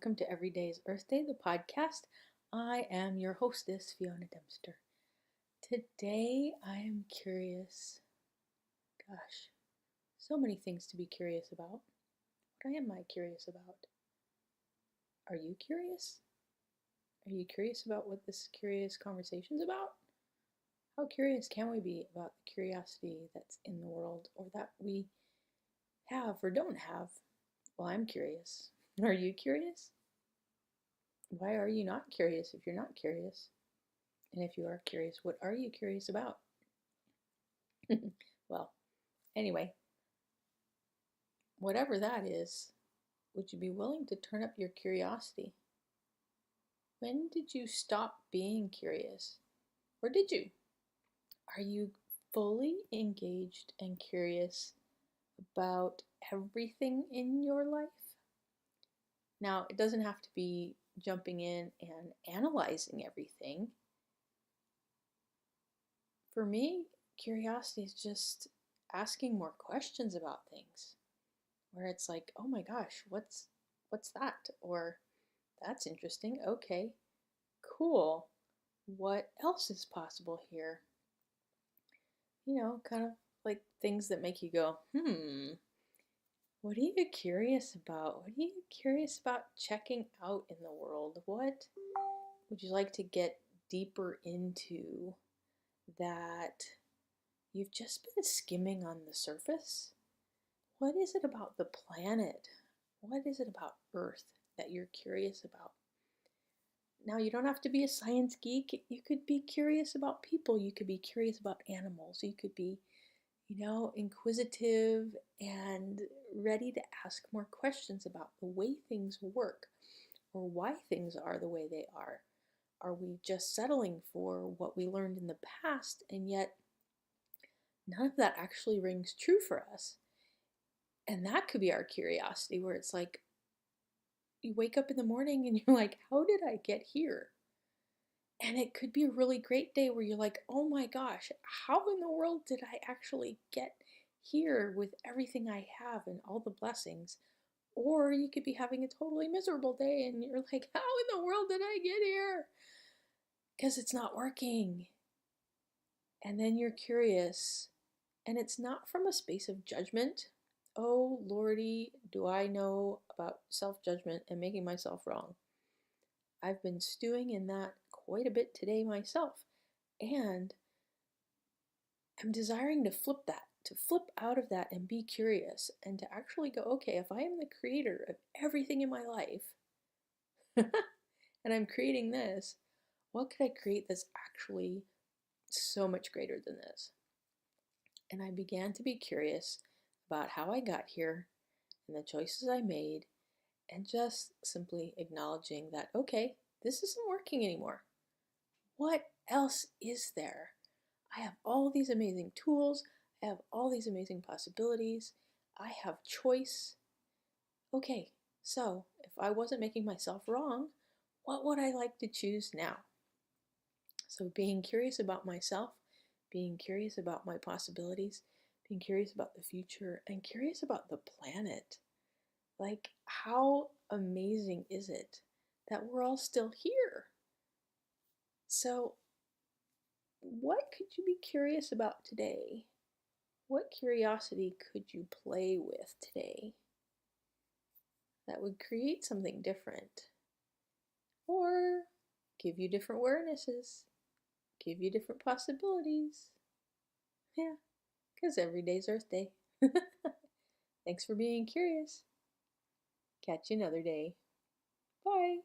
welcome to Every Day is Earth Day, the podcast. I am your hostess, Fiona Dempster. Today I am curious. Gosh, so many things to be curious about. What am I curious about? Are you curious? Are you curious about what this curious conversation's about? How curious can we be about the curiosity that's in the world or that we have or don't have? Well, I'm curious. Are you curious? Why are you not curious if you're not curious? And if you are curious, what are you curious about? Well, anyway, whatever that is, would you be willing to turn up your curiosity? When did you stop being curious? Or did you? Are you fully engaged and curious about everything in your life? Now, it doesn't have to be jumping in and analyzing everything. For me, curiosity is just asking more questions about things, where it's like, oh my gosh, what's that? Or that's interesting. Okay, cool. What else is possible here? Kind of like things that make you go, what are you curious about? What are you curious about checking out in the world? What would you like to get deeper into that you've just been skimming on the surface? What is it about the planet? What is it about Earth that you're curious about? Now, you don't have to be a science geek. You could be curious about people. You could be curious about animals. You could be, inquisitive and ready to ask more questions about the way things work or why things are the way they are. Are we just settling for what we learned in the past, and yet none of that actually rings true for us? And that could be our curiosity, where it's like, you wake up in the morning and you're like, how did I get here? And it could be a really great day where you're like, oh my gosh, how in the world did I actually get here with everything I have and all the blessings? Or you could be having a totally miserable day and you're like, how in the world did I get here? Because it's not working. And then you're curious, and it's not from a space of judgment. Oh, Lordy, do I know about self-judgment and making myself wrong? I've been stewing in that quite a bit today myself, and I'm desiring to flip that, to flip out of that and be curious, and to actually go, okay, if I am the creator of everything in my life, and I'm creating this, what could I create that's actually so much greater than this? And I began to be curious about how I got here and the choices I made, and just simply acknowledging that, okay, this isn't working anymore. What else is there? I have all these amazing tools. I have all these amazing possibilities. I have choice. Okay, so if I wasn't making myself wrong, what would I like to choose now? So being curious about myself, being curious about my possibilities, being curious about the future, and curious about the planet. Like, how amazing is it that we're all still here? So, what could you be curious about today? What curiosity could you play with today that would create something different? Or give you different awarenesses, give you different possibilities? Yeah, because every day's Earth Day. Thanks for being curious. Catch you another day. Bye.